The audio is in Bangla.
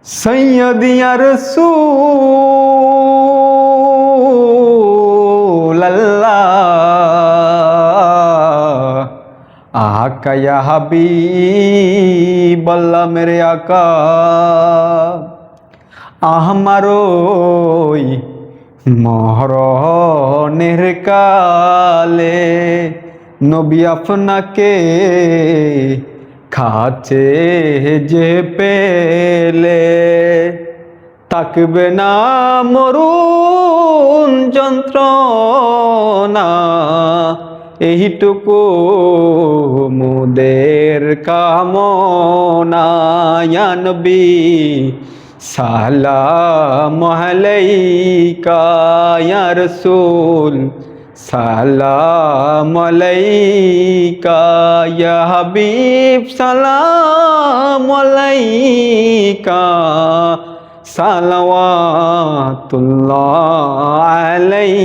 सैयदी या रसूल अल्लाह आका या हबीब अल्लाह मेरे आका আমারই মরণের কালে নবী আপনাকে কাছে যে পেলে থাকবে না মরণ যন্ত্রণা এইটুকু মুদের কামনা ইয়া নবী সালাম আলাইকা ইয়া রাসূল সালাম আলাইকা ইয়া হাবিব সালাম আলাইকা সালাওয়াতুল্লাহ আলাইকা